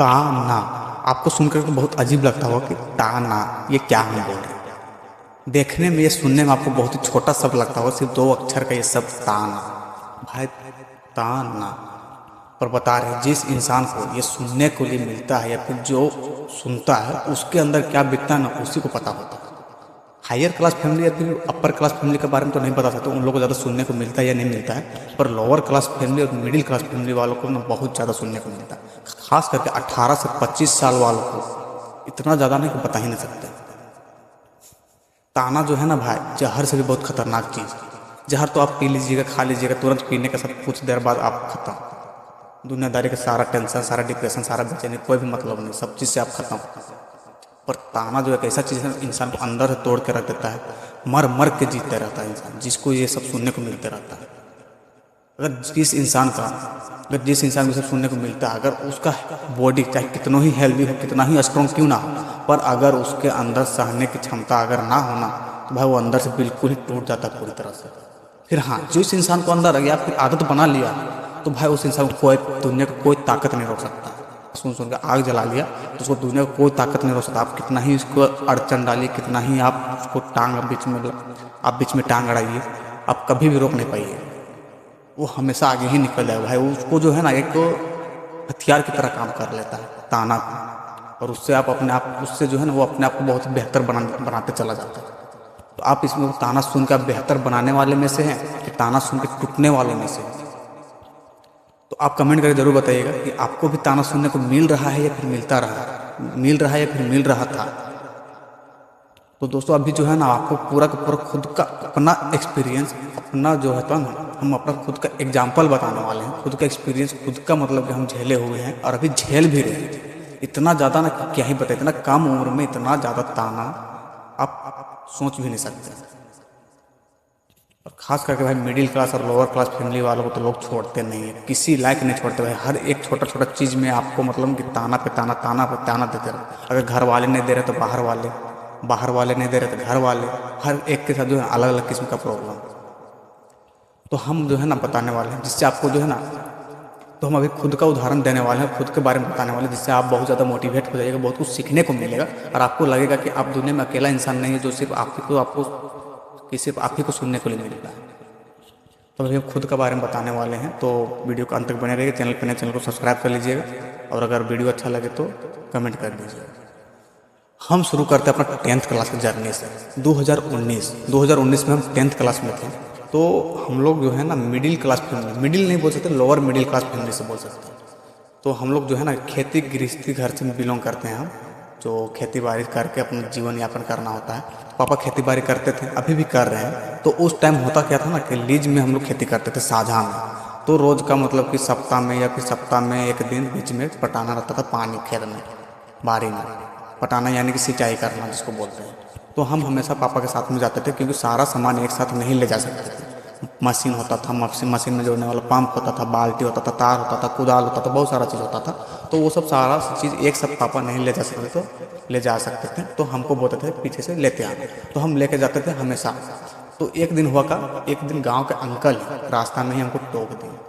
ताना, आपको सुनकर तो बहुत अजीब लगता होगा कि ताना ये क्या हम बोल रहे हैं। देखने में, ये सुनने में आपको बहुत ही छोटा शब्द लगता होगा, सिर्फ 2 अक्षर का ये शब्द ताना। भाई ताना, पर बता रहे जिस इंसान को ये सुनने को लिए मिलता है या फिर जो सुनता है उसके अंदर क्या बीतता है ना उसी को पता होता है। हायर क्लास फैमिली या फिर अपर क्लास फैमिली के बारे में तो नहीं बता सकते, उन लोगों को ज़्यादा सुनने को मिलता है या नहीं मिलता है, पर लोअर क्लास फैमिली और मिडिल क्लास फैमिली वालों को ना बहुत ज़्यादा सुनने को मिलता है। खास करके 18 से 25 साल वालों को इतना ज़्यादा नहीं कि बता ही नहीं सकते। ताना जो है ना भाई, जहर से भी बहुत खतरनाक चीज़। जहर तो आप पी लीजिएगा, खा लीजिएगा, तुरंत पीने के साथ कुछ देर बाद आप खत्म। दुनियादारी का सारा टेंशन, सारा डिप्रेशन, सारा बेचैनी, कोई भी मतलब नहीं, सब चीज़ से आप खत्म। पर ताना जो एक ऐसा चीज़ है इंसान को अंदर से तोड़ के रख देता है, मर मर के जीते रहता है इंसान, जिसको ये सब सुनने को मिलते रहता है। अगर जिस इंसान को सब सुनने को मिलता है, अगर उसका बॉडी चाहे कितना ही हेल्दी हो, कितना ही स्ट्रॉन्ग क्यों ना हो, पर अगर उसके अंदर सहने की क्षमता अगर ना होना, तो भाई वो अंदर से बिल्कुल ही टूट जाता है पूरी तरह से। फिर हाँ, जिस इंसान को अंदर या फिर आदत बना लिया, तो भाई उस इंसान को कोई दुनिया का कोई ताकत नहीं रोक सकता। सुन के आग जला लिया तो उसको दुनिया को कोई ताकत नहीं रोक सकता। आप कितना ही उसको अड़चन डालिए, कितना ही आप उसको बीच में टांग अड़ाइए, आप कभी भी रोक नहीं पाइए, वो हमेशा आगे ही निकल जाएगा। भाई उसको जो है ना एक हथियार की तरह काम कर लेता है ताना को, और उससे आप उससे जो है ना वो अपने आप को बहुत बेहतर बनाते चला जाता है। तो आप इसमें ताना सुन के बेहतर बनाने वाले में से हैं कि ताना सुन के टूटने वाले में से हैं? तो आप कमेंट करके जरूर बताइएगा कि आपको भी ताना सुनने को मिल रहा है या फिर मिल रहा था। तो दोस्तों अभी जो है ना आपको पूरा का पूरा खुद का अपना एक्सपीरियंस, अपना जो है ना हम अपना खुद का एग्जाम्पल बताने वाले हैं। खुद का एक्सपीरियंस, खुद का मतलब कि हम झेले हुए हैं और अभी झेल भी रहे हैं। इतना ज़्यादा ना क्या ही बताए, इतना कम उम्र में इतना ज़्यादा ताना आप सोच भी नहीं सकते। और खास करके भाई मिडिल क्लास और लोअर क्लास फैमिली वालों को तो लोग छोड़ते नहीं है, किसी लायक नहीं छोड़ते भाई। हर एक छोटा छोटा चीज़ में आपको मतलब कि ताना पे ताना देते रहो। अगर घर वाले नहीं दे रहे तो बाहर वाले नहीं दे रहे तो घर वाले, हर एक के साथ जो है अलग अलग किस्म का प्रॉब्लम। तो हम जो है ना बताने वाले हैं, जिससे आपको जो है ना, तो हम अभी खुद का उदाहरण देने वाले हैं, खुद के बारे में बताने वाले हैं, जिससे आप बहुत ज़्यादा मोटिवेट हो जाइएगा, बहुत कुछ सीखने को मिलेगा और आपको लगेगा कि आप दुनिया में अकेला इंसान नहीं है जो सिर्फ सिर्फ आप ही को सुनने को मिल रहा है। तो अभी हम खुद के बारे में बताने वाले हैं, तो वीडियो को अंत तक बने रहिए। चैनल को सब्सक्राइब कर लीजिएगा और अगर वीडियो अच्छा लगे तो कमेंट कर दीजिएगा। हम शुरू करते हैं अपना 10th क्लास की जर्नी से। 2019 में हम 10th क्लास में थे। तो हम लोग जो है ना मिडिल क्लास फैमिली, मिडिल नहीं बोल सकते, लोअर मिडिल क्लास फैमिली से बोल सकते हैं। तो हम लोग जो है ना खेती गृहस्थी घर से बिलोंग करते हैं हम, जो खेती बाड़ी करके अपना जीवन यापन करना होता है। पापा खेती बाड़ी करते थे, अभी भी कर रहे हैं। तो उस टाइम होता क्या था ना कि लीज में हम लोग खेती करते थे, साझा में। तो रोज़ का मतलब कि सप्ताह में एक दिन बीच में पटाना रहता था पानी, खेत में, बाड़ी में पटाना, यानी कि सिंचाई करना जिसको बोलते हैं। तो हम हमेशा पापा के साथ में जाते थे, क्योंकि सारा सामान एक साथ नहीं ले जा सकते थे। मशीन होता था, मशीन में जोड़ने वाला पंप होता था, बाल्टी होता था, तार होता था, कुदाल होता था, बहुत सारा चीज़ होता था। तो वो सब सारा चीज़ एक साथ पापा नहीं ले जा सकते थे। तो हमको बोलते थे पीछे से लेते आना, तो हम लेके जाते थे हमेशा। तो एक दिन गाँव के अंकल रास्ता में ही हमको टोक दिए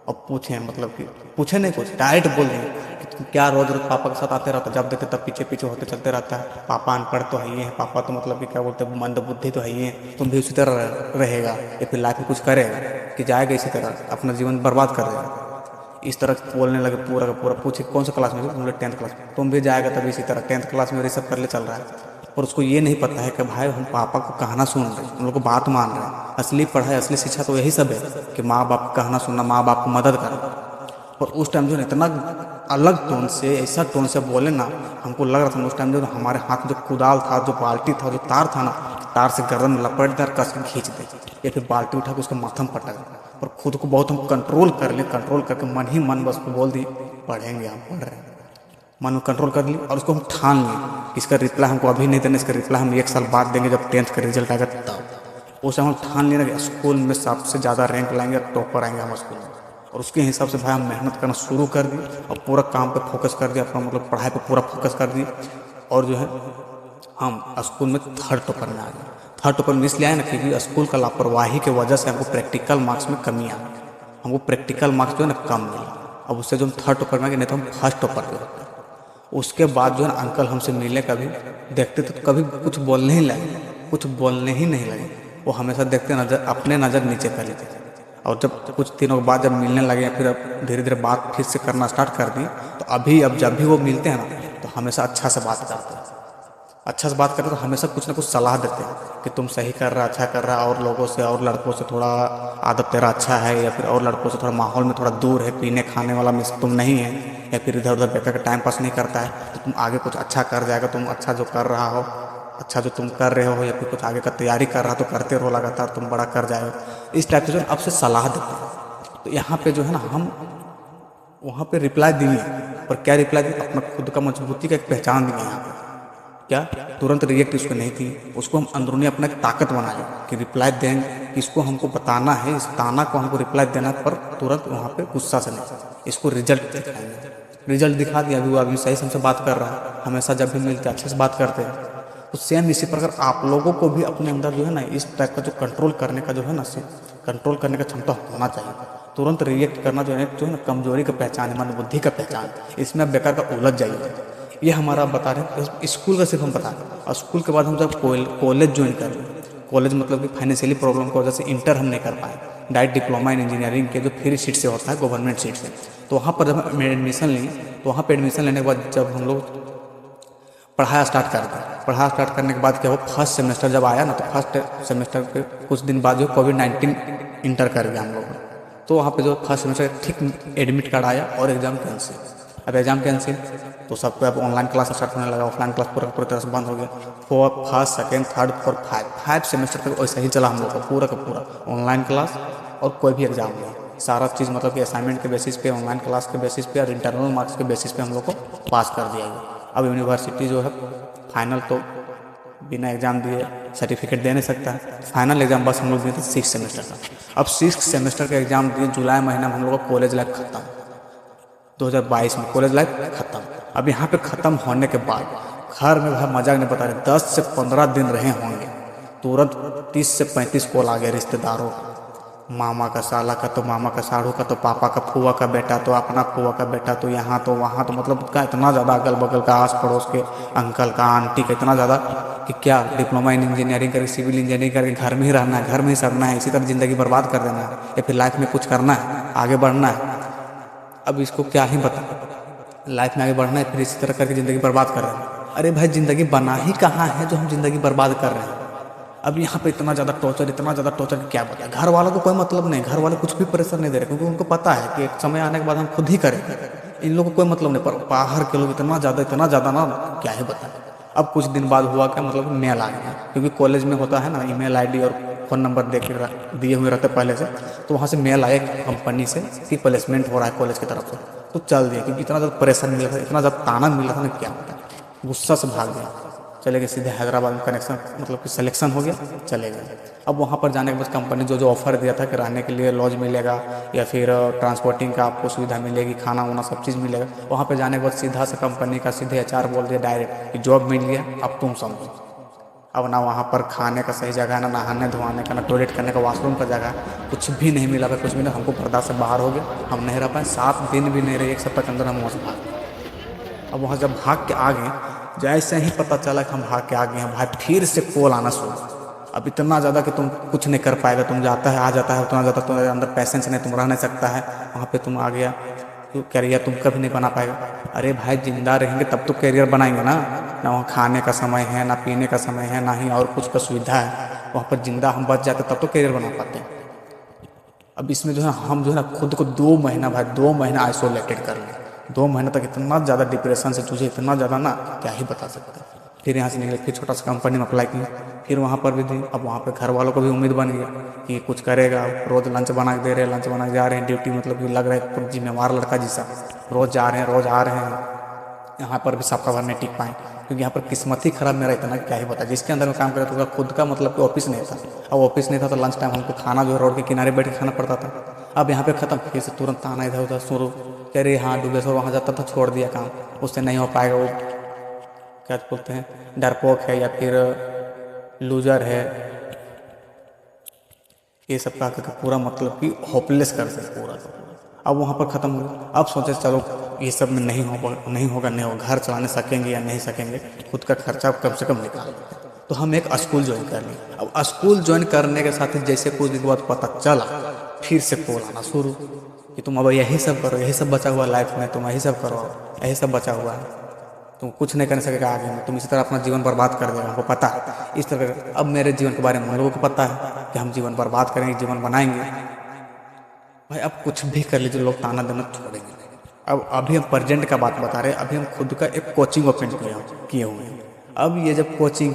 और पूछे, मतलब कि पूछे नहीं, कुछ डायरेक्ट बोल रहे कि तुम क्या रोज पापा के साथ आते रहता, जब देखते तब पीछे होते चलते रहता है। पापा अनपढ़ तो है ही है, पापा तो मतलब कि क्या बोलते हैं मंद बुद्धि तो है ही है, तुम भी उसी तरह रहेगा या फिर लाइफ में कुछ करेगा कि जाएगा इसी तरह अपना जीवन बर्बाद कर देगा। इस तरह बोलने लगे पूरा का पूरा। पूछे कौन सा क्लास में, तुम लोग 10th क्लास में, तुम भी जाएगा तभी इसी तरह 10th क्लास में रिसर्च कर ले चल रहा है। और उसको ये नहीं पता है कि भाई हम पापा को कहना सुन रहे हैं, हम लोग को बात मान रहे हैं। असली पढ़ाई, असली शिक्षा तो यही सब है कि माँ बाप कहना सुनना, माँ बाप को मदद करना। और उस टाइम जो है इतना अलग टोन से, ऐसा टोन से बोले ना, हमको लग रहा था उस टाइम जो हमारे हाथ में जो कुदाल था, जो बाल्टी था, जो तार था ना, तार से गर्दन में लपेट दे, कस के खींच दे, या फिर बाल्टी उठा के उसके माथा में पटक दे। और खुद को बहुत हम कंट्रोल करके मन ही मन बस बोल दी पढ़ेंगे, हम पढ़ रहे हैं। मन में कंट्रोल कर ली और उसको हम ठान लिए। इसका रिप्लाई हमको अभी नहीं देना, इसका रिप्लाई हम 1 साल बाद देंगे जब 10th का रिजल्ट आएगा तब। उसे हम ठान लेना कि स्कूल में सबसे ज़्यादा रैंक लाएंगे, टॉपर आएंगे हम स्कूल में। और उसके हिसाब से भाई हम मेहनत करना शुरू कर दी और पूरा काम पे फोकस कर दिया, अपना मतलब पढ़ाई पे पूरा फोकस कर दी। और जो है हम स्कूल में 3rd टॉपर में आ गए। 3rd टॉपर में इसलिए आए ना क्योंकि स्कूल का लापरवाही की वजह से हमको प्रैक्टिकल मार्क्स में कमी आ गई। हमको प्रैक्टिकल मार्क्स जो है ना कम मिला। अब उससे जो हम 3rd टॉपर में आ गए, नहीं तो हम 1st टॉपर पे होते। उसके बाद जो है ना अंकल हमसे मिलने कभी देखते थे तो कभी कुछ बोलने ही लगे, कुछ बोलने ही नहीं लगे। वो हमेशा देखते नजर, अपने नज़र नीचे कर लेते थे। और जब कुछ दिनों के बाद जब मिलने लगे, फिर अब धीरे धीरे बात फिर से करना स्टार्ट कर दी, तो अभी अब जब भी वो मिलते हैं ना तो हमेशा अच्छा से बात करते हैं। अच्छा से बात करते तो हमेशा कुछ ना कुछ सलाह देते हैं कि तुम सही कर रहा, अच्छा कर रहा, और लोगों से और लड़कों से थोड़ा आदत तेरा अच्छा है, या फिर और लड़कों से थोड़ा माहौल में थोड़ा दूर है, पीने खाने वाला मिस तुम नहीं है, या फिर इधर उधर बैठ कर टाइम पास नहीं करता है, तो तुम आगे कुछ अच्छा कर जाएगा। तुम अच्छा जो कर रहा हो, अच्छा जो तुम कर रहे हो, या फिर कुछ आगे का तैयारी कर रहा हो तो करते रहो लगातार, तुम बड़ा कर जाएगा। इस टाइप से जो है आपसे सलाह देते हैं। तो यहाँ पे जो है ना हम वहाँ पे रिप्लाई दिए, पर क्या रिप्लाई दिए, अपना खुद का मजबूती का एक पहचान दिए यहाँ पे। क्या तुरंत रिएक्ट इसको नहीं थी, उसको हम अंदरूनी अपना एक ताकत बनाए कि रिप्लाई देंगे, इसको हमको बताना है, इस ताना को हमको रिप्लाई देना है, पर तुरंत वहाँ पे गुस्सा से नहीं, इसको रिजल्ट दिखाएंगे। रिजल्ट दिखा दिया, अभी वो आदमी सही से हमसे बात कर रहा है, हमेशा जब भी मिलते अच्छे से बात करते हैं। तो सेम इसी प्रकार आप लोगों को भी अपने अंदर जो है ना इस टाइप का जो कंट्रोल करने का जो है ना कंट्रोल करने का क्षमता होना चाहिए। तुरंत रिएक्ट करना जो है ना कमजोरी का पहचान है, मन बुद्धि का पहचान। इसमें आप बेकार का उलझ जाइए। ये हमारा बता रहे हैं, स्कूल का सिर्फ हम बता रहे हैं। और स्कूल के बाद हम जब कॉलेज ज्वाइन कर रहे हैं, कॉलेज मतलब कि फाइनेंशियली प्रॉब्लम की वजह से इंटर हम नहीं कर पाए, डायरेक्ट डिप्लोमा इन इंजीनियरिंग के जो फ्री सीट से होता है गवर्नमेंट सीट से, तो वहाँ पर जब हम एडमिशन लिए, तो वहाँ पर एडमिशन लेने के बाद जब हम लोग पढ़ाया स्टार्ट कर दिया, पढ़ाया स्टार्ट करने के बाद क्या हुआ, फर्स्ट सेमेस्टर जब आया ना, तो फर्स्ट सेमेस्टर के कुछ दिन बाद जो कोविड-19 इंटर कर गया हम लोग। तो वहाँ पे जो फर्स्ट सेमेस्टर ठीक एडमिट कार्ड आया और एग्ज़ाम कैंसिल। अब एग्ज़ाम कैंसिल तो सबको अब ऑनलाइन क्लास स्टार्ट होने लगा, ऑफलाइन क्लास पूरी तरह से बंद हो गया। First second third fourth five semester तक वैसे ही चला हम लोग का पूरा ऑनलाइन क्लास, और कोई भी एग्ज़ाम नहीं। सारा चीज़ मतलब कि असाइनमेंट के बेसिस पे, ऑनलाइन क्लास के बेसिस पे और इंटरनल मार्क्स के बेसिस पे हम लोग को पास कर दिया गया। अब यूनिवर्सिटी जो है फाइनल तो बिना एग्ज़ाम दिए सर्टिफिकेट दे नहीं सकता है। फाइनल एग्ज़ाम बस हम लोग दिए थे 6 सेमेस्टर का। अब 6 सेमेस्टर का एग्ज़ाम दिए, जुलाई महीना में हम लोग का कॉलेज लाइफ खत्म, 2022 में कॉलेज लाइफ खत्म। अब यहाँ पे ख़त्म होने के बाद घर में भाई मजाक नहीं बता रहे, 10 से 15 दिन रहे होंगे, तुरंत 30 से 35 कॉल आ गए रिश्तेदारों का, मामा का, साला का, तो मामा का, साढ़ू का, तो पापा का, फुआ का बेटा, तो अपना फुआ का बेटा, तो यहाँ तो वहाँ, तो मतलब का इतना ज़्यादा अगल बगल का, आस पड़ोस के अंकल का, आंटी का, इतना ज़्यादा कि क्या डिप्लोमा इन इंजीनियरिंग करके, सिविल इंजीनियरिंग करके घर में ही रहना है, घर में ही सरना है, इसी तरह ज़िंदगी बर्बाद कर देना है, या फिर लाइफ में कुछ करना है, आगे बढ़ना है। अब इसको क्या ही बता, लाइफ में आगे बढ़ना है, फिर इसी तरह करके ज़िंदगी बर्बाद कर रहे हैं। अरे भाई ज़िंदगी बना ही कहाँ है जो हम ज़िंदगी बर्बाद कर रहे हैं। अब यहाँ पे इतना ज़्यादा टॉर्चर कि क्या बताया। घर वालों को कोई मतलब नहीं, घर वाले कुछ भी प्रेशर नहीं दे रहे, क्योंकि उनको पता है कि एक समय आने के बाद हम खुद ही करेंगे। इन लोगों को कोई मतलब नहीं, पर बाहर के लोग इतना ज़्यादा ना क्या ही बताएं। अब कुछ दिन बाद हुआ क्या, मतलब मेल आ गया, क्योंकि कॉलेज में होता है ना ईमेल आईडी और फ़ोन नंबर दे के दिए हुए रहते पहले से, तो वहाँ से मेल आया कंपनी से कि प्लेसमेंट हो रहा है कॉलेज की तरफ से, तो चल दिया। क्योंकि इतना ज़्यादा प्रेशर मिल रहा था, इतना ज़्यादा ताना मिल रहा था ना, क्या होता है, गुस्सा से भाग गया, चले गए सीधे हैदराबाद में। कनेक्शन मतलब कि सिलेक्शन हो गया, चले गए। अब वहाँ पर जाने के बाद कंपनी जो ऑफ़र दिया था कि रहने के लिए लॉज मिलेगा, या फिर ट्रांसपोर्टिंग का आपको सुविधा मिलेगी, खाना वाना सब चीज़ मिलेगा, वहाँ पर जाने के बाद सीधा से कंपनी का सीधे HR बोल दिया डायरेक्ट कि जॉब मिल गया, अब तुम समझो। अब ना वहाँ पर खाने का सही जगह, ना नहाने धोने का, ना टॉयलेट करने का, वॉशरूम का जगह, कुछ भी नहीं मिला। कुछ भी नहीं, हमको बर्दाश्त से बाहर हो गया, हम नहीं रह पाए। 7 दिन भी नहीं रहे, 1 सप्ताह के अंदर हम वहाँ से भाग गए। अब वहाँ जब भाग के आ गए, जैसे ही पता चला कि हम भाग के आ गए हैं, भाई फिर से कॉल आना शुरू। अब इतना ज़्यादा कि तुम कुछ नहीं कर पाएगा, तुम जाता है आ जाता है, उतना ज़्यादा तुम्हारे अंदर पैसेंस नहीं, तुम रह नहीं सकता है वहाँ पे, तुम आ गया तो कैरियर तुम कभी नहीं बना पाएगा। अरे भाई जिंदा रहेंगे तब तो कैरियर बनाएंगे ना, ना वहाँ खाने का समय है, ना पीने का समय है, ना ही और कुछ का सुविधा है। वहाँ पर जिंदा हम बच जाते तब तो कैरियर बना पाते हैं। अब इसमें जो है हम जो है ना खुद को 2 महीना भाई 2 महीना आइसोलेटेड कर लिया। 2 महीने तक इतना ज़्यादा डिप्रेशन से जूझे, इतना ज़्यादा ना क्या ही बता सकते हैं। फिर यहाँ से निकले, फिर छोटा सा कंपनी में अप्लाई किया, फिर वहाँ पर भी दी। अब वहाँ पे घर वालों को भी उम्मीद बन गया कि कुछ करेगा, रोज़ लंच बना के दे रहे हैं, लंच बना के जा रहे हैं, ड्यूटी मतलब कि लग रहा है जिम्मेवार लड़का जैसा, रोज़ जा रहे हैं, रोज़ आ रहे हैं। यहाँ पर भी सबका भर नहीं टिक पाए, क्योंकि यहाँ पर किस्मत ही खराब मेरा इतना क्या ही बता। जिसके अंदर में काम करता था खुद का मतलब कि ऑफिस नहीं था, अब ऑफिस नहीं था तो लंच टाइम हमको खाना जो रोड के किनारे बैठ के खाना पड़ता था। अब यहाँ पे ख़त्म, फिर से तुरंत आना इधर उधर शुरू, कह रहे हाँ डूबेश्वर वहाँ जाता था, छोड़ दिया काम, उससे नहीं हो पाएगा, वो क्या बोलते हैं डरपोक है या फिर लूजर है, ये सब कहा करके पूरा मतलब कि होपलेस कर दे पूरा। अब वहाँ पर ख़त्म हो गया। अब सोचे चलो ये सब में नहीं होगा घर चलाने सकेंगे या नहीं सकेंगे, खुद का खर्चा कम से कम निकाल। तो हम एक स्कूल ज्वाइन कर लिए। अब स्कूल ज्वाइन करने के साथ ही जैसे कुछ दिन बाद पता चला, फिर से कॉल आना शुरू कि तुम अब यही सब करो, यही सब बचा हुआ लाइफ में, तुम यही सब करो, यही सब बचा हुआ है, तुम कुछ नहीं कर सकेगा आगे में, तुम इसी तरह अपना जीवन बर्बाद कर देगा, हमको पता है इस तरह। अब मेरे जीवन के बारे में हम लोगों को पता है कि हम जीवन बर्बाद करेंगे, जीवन बनाएंगे। भाई अब कुछ भी कर लीजिए, लोग ताना देना छोड़ेंगे। अब अभी हम प्रेजेंट का बात बता रहे हैं। अभी हम खुद का एक कोचिंग ओपन किए हुए हैं। अब ये जब कोचिंग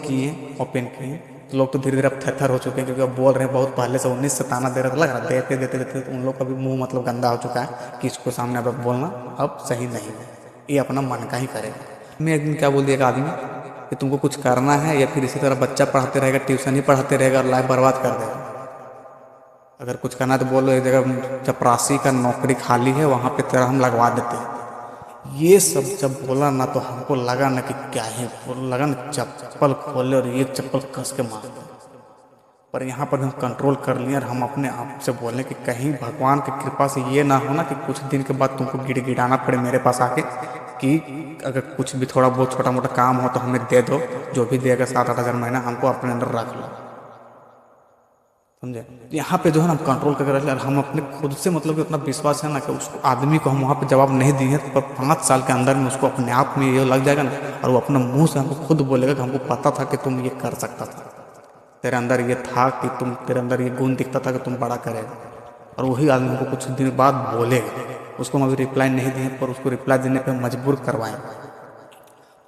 ओपन किए तो लोग तो धीरे धीरे अब थर हो चुके हैं, क्योंकि अब बोल रहे हैं बहुत पहले से 19 से ताना दे रहा था, लग रहा देते देते देते तो उन लोग का भी मुंह मतलब गंदा हो चुका है कि इसको सामने अब बोलना अब सही नहीं है, ये अपना मन का ही करेगा। मैं एक दिन क्या बोल दिया एक आदमी कि तुमको कुछ करना है या फिर इसी तरह बच्चा पढ़ाते रहेगा, ट्यूशन ही पढ़ाते रहेगा और लाइफ बर्बाद कर देगा। अगर कुछ करना है तो बोलो, एक जगह चपरासी का नौकरी खाली है, वहाँ पे तेरा हम लगवा देते हैं। ये सब जब बोला ना तो हमको लगा ना कि क्या है, लगा ना चप्पल खोले और एक चप्पल कस के मार दे। पर यहाँ पर हम कंट्रोल कर लिए और हम अपने आप से बोले कि कहीं भगवान की कृपा से ये ना हो ना कि कुछ दिन के बाद तुमको गिड़गिड़ाना पड़े मेरे पास आके कि अगर कुछ भी थोड़ा बहुत छोटा मोटा काम हो तो हमें दे दो, जो भी देगा 7-8 हज़ार महीना हमको अपने अंदर रख लो, समझे। यहाँ पे जो है ना हम कंट्रोल करके रख लिया और हम अपने खुद से मतलब कि उतना विश्वास है ना कि उसको आदमी को हम वहाँ पे जवाब नहीं दिए पर 5 साल के अंदर में उसको अपने आप में ये लग जाएगा ना और वो अपने मुंह से हमको खुद बोलेगा कि हमको पता था कि तुम ये कर सकता था, तेरे अंदर ये था कि तेरे अंदर ये गुण दिखता था कि तुम बड़ा करेगा। और वही आदमी को कुछ दिन बाद बोलेगा। उसको हम अभी रिप्लाई नहीं दिए पर उसको रिप्लाई देने पर मजबूर करवाएंगे।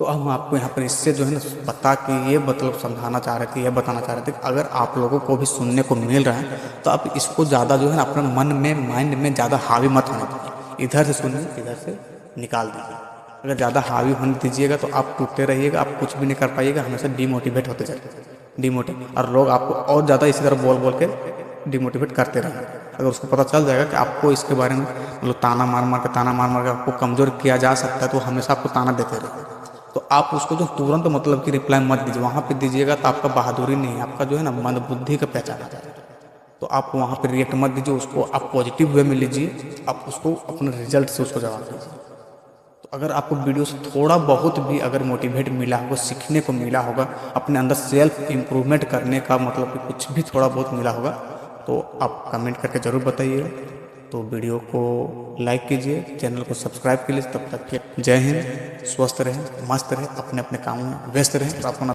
तो अब हम आपको यहाँ पर इससे जो है ना बता के ये मतलब समझाना चाह रहे थे, ये बताना चाह रहे थे कि अगर आप लोगों को भी सुनने को मिल रहा है तो आप इसको ज़्यादा जो है ना अपने मन में माइंड में ज़्यादा हावी मत होने दीजिए। इधर से सुनिए, इधर से निकाल दीजिए। अगर ज़्यादा हावी होने दीजिएगा तो आप टूटते रहिएगा, आप कुछ भी नहीं कर पाइएगा, हमेशा डिमोटिवेट होते जाइए और लोग आपको और ज़्यादा इसी तरह बोल बोल के डिमोटिवेट करते रहेंगे। अगर उसको पता चल जाएगा कि आपको इसके बारे में मतलब ताना मार के आपको कमज़ोर किया जा सकता है तो हमेशा आपको ताना देते रहेंगे। तो आप उसको जो तुरंत मतलब कि रिप्लाई मत दीजिए, वहाँ पे दीजिएगा तो आपका बहादुरी नहीं है, आपका जो है ना मंद बुद्धि का पहचान आ जाएगा। तो आप वहाँ पे रिएक्ट मत दीजिए, उसको आप पॉजिटिव वे में लीजिए, आप उसको अपने रिजल्ट से उसको जवाब दीजिए। तो अगर आपको वीडियो से थोड़ा बहुत भी अगर मोटिवेट मिला होगा, सीखने को मिला होगा, अपने अंदर सेल्फ इम्प्रूवमेंट करने का मतलब कि कुछ भी थोड़ा बहुत मिला होगा तो आप कमेंट करके ज़रूर बताइएगा। तो वीडियो को लाइक कीजिए, चैनल को सब्सक्राइब कीजिए। तब तक के जय हिंद, स्वस्थ रहें, मस्त रहें, अपने अपने कामों में व्यस्त रहें और अपना